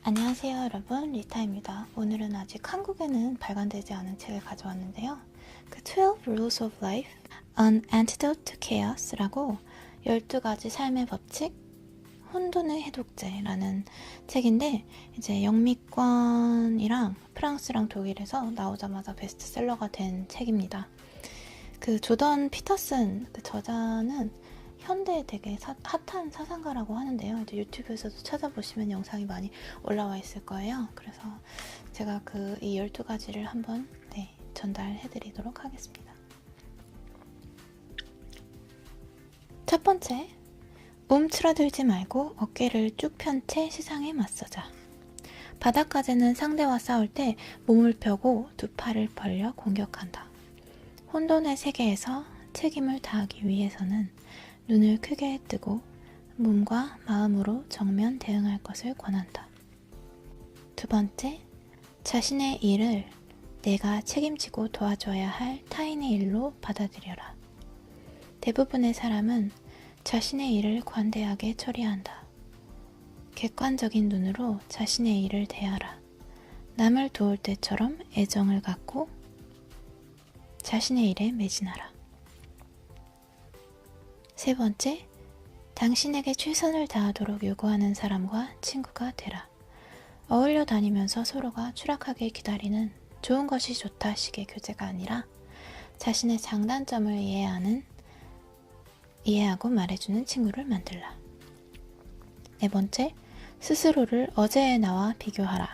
안녕하세요 여러분, 리타입니다. 오늘은 아직 한국에는 발간되지 않은 책을 가져왔는데요. 그 12 Rules of Life, An Antidote to Chaos라고 12가지 삶의 법칙, 혼돈의 해독제라는 책인데 이제 영미권이랑 프랑스랑 독일에서 나오자마자 베스트셀러가 된 책입니다. 그 조던 피터슨 그 저자는 현대에 되게 핫한 사상가라고 하는데요. 이제 유튜브에서도 찾아보시면 영상이 많이 올라와 있을 거예요. 그래서 제가 이 12가지를 한번 전달해 드리도록 하겠습니다. 첫 번째, 움츠러들지 말고 어깨를 쭉 편 채 세상에 맞서자. 바닥까지는 상대와 싸울 때 몸을 펴고 두 팔을 벌려 공격한다. 혼돈의 세계에서 책임을 다하기 위해서는 눈을 크게 뜨고 몸과 마음으로 정면 대응할 것을 권한다. 두 번째, 자신의 일을 내가 책임지고 도와줘야 할 타인의 일로 받아들여라. 대부분의 사람은 자신의 일을 관대하게 처리한다. 객관적인 눈으로 자신의 일을 대하라. 남을 도울 때처럼 애정을 갖고 자신의 일에 매진하라. 세 번째, 당신에게 최선을 다하도록 요구하는 사람과 친구가 되라. 어울려 다니면서 서로가 추락하길 기다리는 좋은 것이 좋다 식의 교제가 아니라 자신의 장단점을 이해하고 말해주는 친구를 만들라. 네 번째, 스스로를 어제의 나와 비교하라.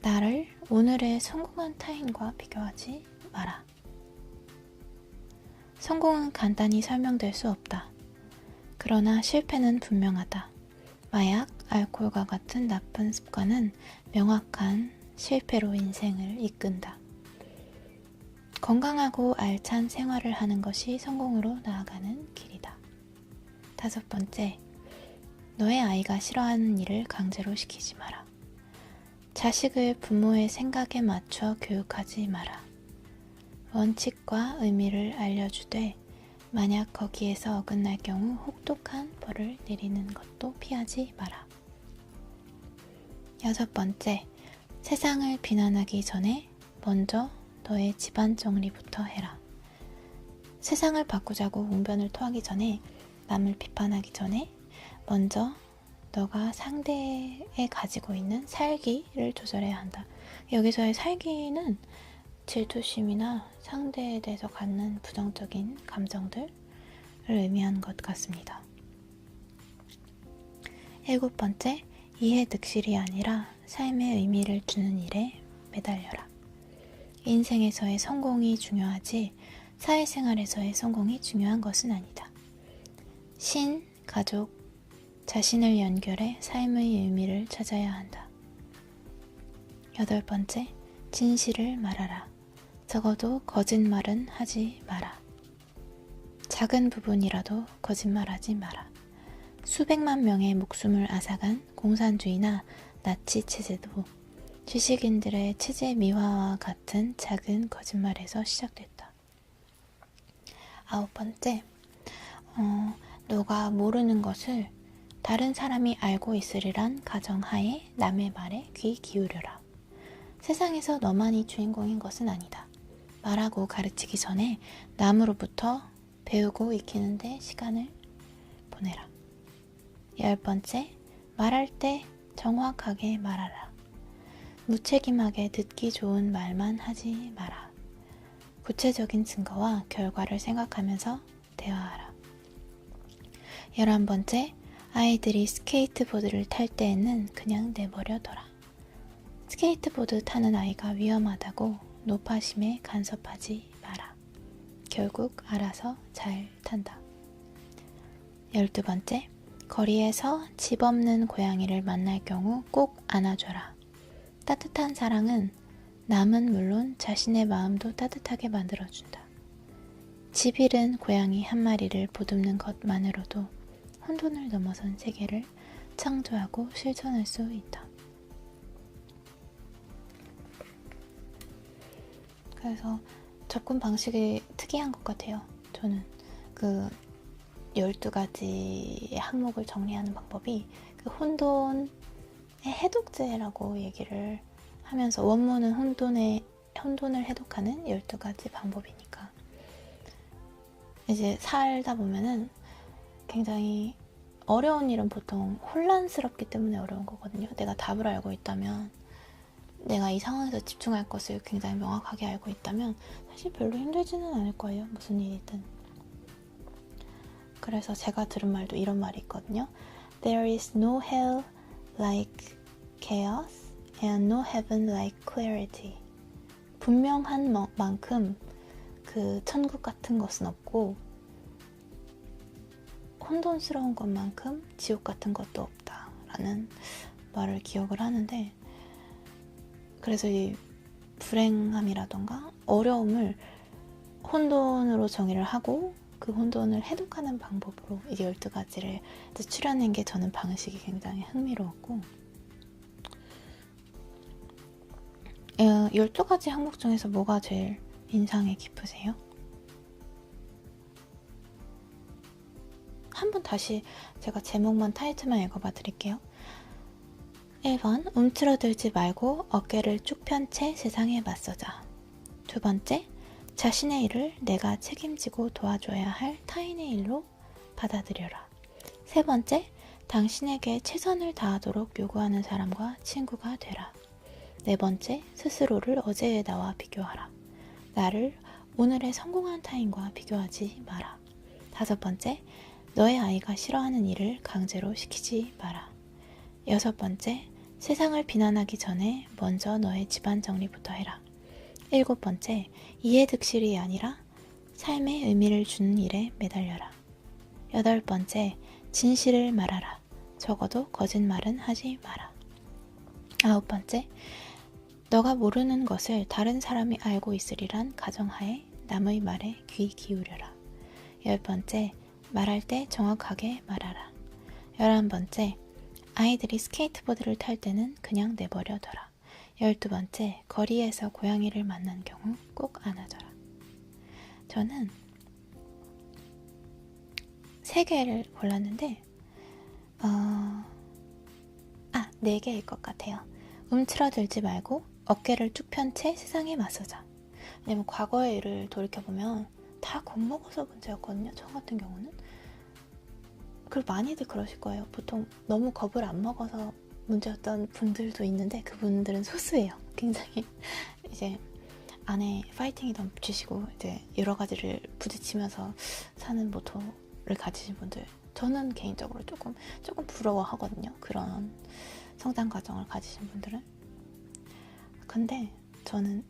나를 오늘의 성공한 타인과 비교하지 마라. 성공은 간단히 설명될 수 없다. 그러나 실패는 분명하다. 마약, 알코올과 같은 나쁜 습관은 명확한 실패로 인생을 이끈다. 건강하고 알찬 생활을 하는 것이 성공으로 나아가는 길이다. 다섯 번째, 너의 아이가 싫어하는 일을 강제로 시키지 마라. 자식을 부모의 생각에 맞춰 교육하지 마라. 원칙과 의미를 알려주되 만약 거기에서 어긋날 경우 혹독한 벌을 내리는 것도 피하지 마라. 여섯 번째, 세상을 비난하기 전에 먼저 너의 집안 정리부터 해라. 세상을 바꾸자고 웅변을 토하기 전에, 남을 비판하기 전에 먼저 너가 상대에 가지고 있는 살기를 조절해야 한다. 여기서의 살기는 질투심이나 상대에 대해서 갖는 부정적인 감정들을 의미하는 것 같습니다. 일곱 번째, 이해득실이 아니라 삶의 의미를 주는 일에 매달려라. 인생에서의 성공이 중요하지 사회생활에서의 성공이 중요한 것은 아니다. 가족, 자신을 연결해 삶의 의미를 찾아야 한다. 여덟 번째, 진실을 말하라. 적어도 거짓말은 하지 마라. 작은 부분이라도 거짓말하지 마라. 수백만 명의 목숨을 앗아간 공산주의나 나치 체제도 지식인들의 체제 미화와 같은 작은 거짓말에서 시작됐다. 아홉 번째, 너가 모르는 것을 다른 사람이 알고 있으리란 가정하에 남의 말에 귀 기울여라. 세상에서 너만이 주인공인 것은 아니다. 말하고 가르치기 전에 남으로부터 배우고 익히는데 시간을 보내라. 열 번째, 말할 때 정확하게 말하라. 무책임하게 듣기 좋은 말만 하지 마라. 구체적인 증거와 결과를 생각하면서 대화하라. 11번째, 아이들이 스케이트보드를 탈 때에는 그냥 내버려둬라. 스케이트보드 타는 아이가 위험하다고 노파심에 간섭하지 마라. 결국 알아서 잘 탄다. 12번째, 거리에서 집 없는 고양이를 만날 경우 꼭 안아줘라. 따뜻한 사랑은 남은 물론 자신의 마음도 따뜻하게 만들어준다. 집 잃은 고양이 한 마리를 보듬는 것만으로도 혼돈을 넘어선 세계를 창조하고 실천할 수 있다. 그래서 접근 방식이 특이한 것 같아요. 저는 12가지 항목을 정리하는 방법이 혼돈의 해독제라고 얘기를 하면서 원문은 혼돈을 해독하는 12가지 방법이니까 이제 살다 보면은 굉장히 어려운 일은 보통 혼란스럽기 때문에 어려운 거거든요. 내가 답을 알고 있다면, 내가 이 상황에서 집중할 것을 굉장히 명확하게 알고 있다면 사실 별로 힘들지는 않을 거예요. 무슨 일이든. 그래서 제가 들은 말도 이런 말이 있거든요. There is no hell like chaos and no heaven like clarity. 분명한 만큼 그 천국 같은 것은 없고 혼돈스러운 것만큼 지옥 같은 것도 없다라는 말을 기억을 하는데, 그래서 이 불행함이라던가 어려움을 혼돈으로 정의를 하고 그 혼돈을 해독하는 방법으로 이게 12가지를 추려낸 게 저는 방식이 굉장히 흥미로웠고, 12가지 항목 중에서 뭐가 제일 인상이 깊으세요? 한번 다시 제가 제목만 타이틀만 읽어봐 드릴게요. 1번, 움츠러들지 말고 어깨를 쭉 편 채 세상에 맞서자. 2번째, 자신의 일을 내가 책임지고 도와줘야 할 타인의 일로 받아들여라. 3번째, 당신에게 최선을 다하도록 요구하는 사람과 친구가 되라. 4번째, 스스로를 어제의 나와 비교하라. 나를 오늘의 성공한 타인과 비교하지 마라. 5번째, 너의 아이가 싫어하는 일을 강제로 시키지 마라. 6번째, 세상을 비난하기 전에 먼저 너의 집안 정리부터 해라. 7번째, 이해득실이 아니라 삶의 의미를 주는 일에 매달려라. 8번째, 진실을 말하라. 적어도 거짓말은 하지 마라. 9번째, 너가 모르는 것을 다른 사람이 알고 있으리란 가정하에 남의 말에 귀 기울여라. 10번째, 말할 때 정확하게 말하라. 11번째, 아이들이 스케이트보드를 탈 때는 그냥 내버려 둬라. 12번째, 거리에서 고양이를 만난 경우 꼭 안아줘라. 저는 3개를 골랐는데 4개일 것 같아요. 움츠러들지 말고 어깨를 쭉 편 채 세상에 맞서자. 왜냐면 과거의 일을 돌이켜보면 다 겁먹어서 문제였거든요. 저 같은 경우는. 그리고 많이들 그러실 거예요. 보통 너무 겁을 안 먹어서 문제였던 분들도 있는데 그분들은 소수예요. 굉장히 이제 안에 파이팅이 넘치시고 이제 여러 가지를 부딪히면서 사는 모토를 가지신 분들, 저는 개인적으로 조금 부러워하거든요. 그런 성장 과정을 가지신 분들은. 근데 저는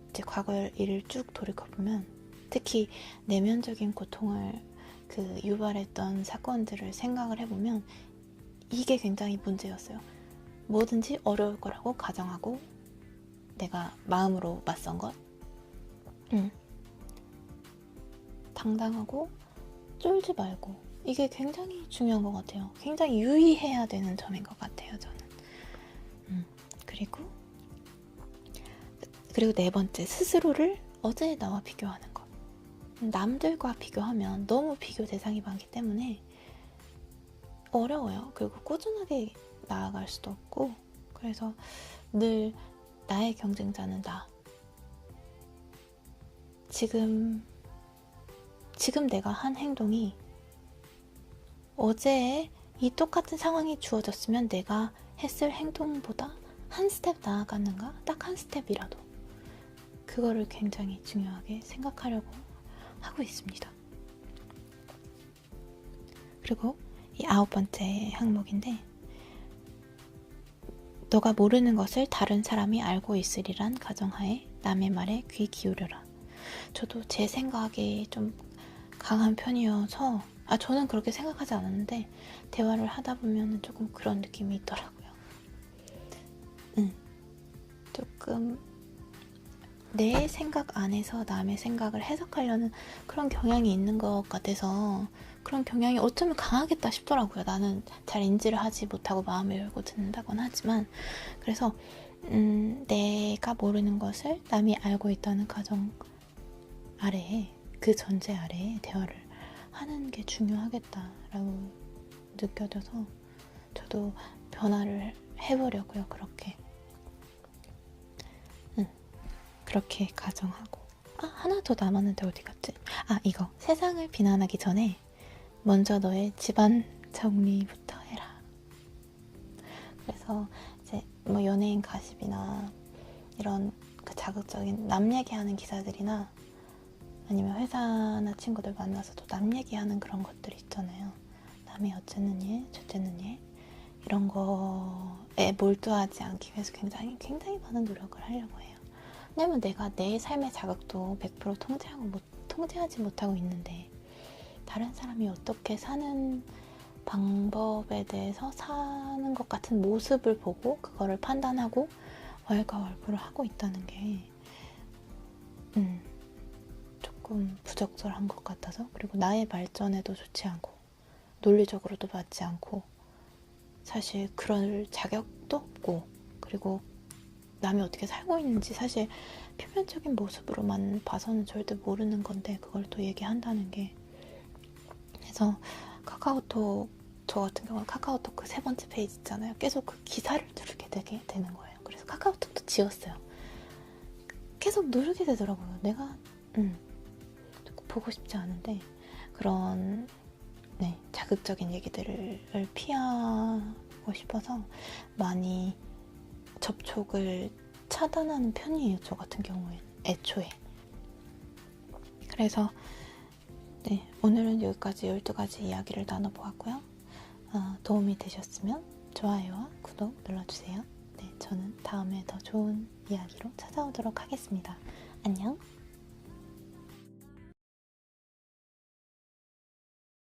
이제 과거의 일을 쭉 돌이켜보면 특히 내면적인 고통을 유발했던 사건들을 생각을 해보면 이게 굉장히 문제였어요. 뭐든지 어려울 거라고 가정하고 내가 마음으로 맞선 것. 당당하고 쫄지 말고, 이게 굉장히 중요한 것 같아요. 굉장히 유의해야 되는 점인 것 같아요, 저는. 그리고 4번째, 스스로를 어제의 나와 비교하는 것. 남들과 비교하면 너무 비교 대상이 많기 때문에 어려워요. 그리고 꾸준하게 나아갈 수도 없고, 그래서 늘 나의 경쟁자는 나. 지금 내가 한 행동이 어제의 이 똑같은 상황이 주어졌으면 내가 했을 행동보다 한 스텝 나아갔는가? 딱 한 스텝이라도. 그거를 굉장히 중요하게 생각하려고 하고 있습니다. 그리고 이 9번째 항목인데, 너가 모르는 것을 다른 사람이 알고 있으리란 가정하에 남의 말에 귀 기울여라. 저도 제 생각이 좀 강한 편이어서 저는 그렇게 생각하지 않았는데 대화를 하다 보면 조금 그런 느낌이 있더라고요. 조금 내 생각 안에서 남의 생각을 해석하려는 그런 경향이 있는 것 같아서, 그런 경향이 어쩌면 강하겠다 싶더라고요. 나는 잘 인지를 하지 못하고 마음을 열고 듣는다곤 하지만, 그래서 내가 모르는 것을 남이 알고 있다는 가정 아래에, 그 전제 아래에 대화를 하는 게 중요하겠다라고 느껴져서 저도 변화를 해보려고요. 그렇게 가정하고. 하나 더 남았는데 어디 갔지? 이거. 세상을 비난하기 전에 먼저 너의 집안 정리부터 해라. 그래서 이제 뭐 연예인 가십이나 이런 그 자극적인 남 얘기하는 기사들이나 아니면 회사나 친구들 만나서도 남 얘기하는 그런 것들이 있잖아요. 남이 어쨌는 일, 저쨌는 일 이런 거에 몰두하지 않기 위해서 굉장히 많은 노력을 하려고 해요. 왜냐면 내가 내 삶의 자극도 100% 통제하지 못하고 있는데 다른 사람이 어떻게 사는 방법에 대해서 사는 것 같은 모습을 보고 그거를 판단하고 왈가왈부를 하고 있다는 게 조금 부적절한 것 같아서, 그리고 나의 발전에도 좋지 않고 논리적으로도 맞지 않고 사실 그럴 자격도 없고, 그리고 남이 어떻게 살고 있는지 사실 표면적인 모습으로만 봐서는 절대 모르는 건데 그걸 또 얘기한다는 게. 그래서 카카오톡, 저 같은 경우는 카카오톡 그 3번째 페이지 있잖아요. 계속 그 기사를 누르게 되는 거예요. 그래서 카카오톡도 지웠어요. 계속 누르게 되더라고요. 내가 조금 보고 싶지 않은데 그런 자극적인 얘기들을 피하고 싶어서 많이 접촉을 차단하는 편이에요. 저 같은 경우에는 애초에. 그래서 오늘은 여기까지 12가지 이야기를 나눠보았고요. 도움이 되셨으면 좋아요와 구독 눌러주세요. 저는 다음에 더 좋은 이야기로 찾아오도록 하겠습니다. 안녕!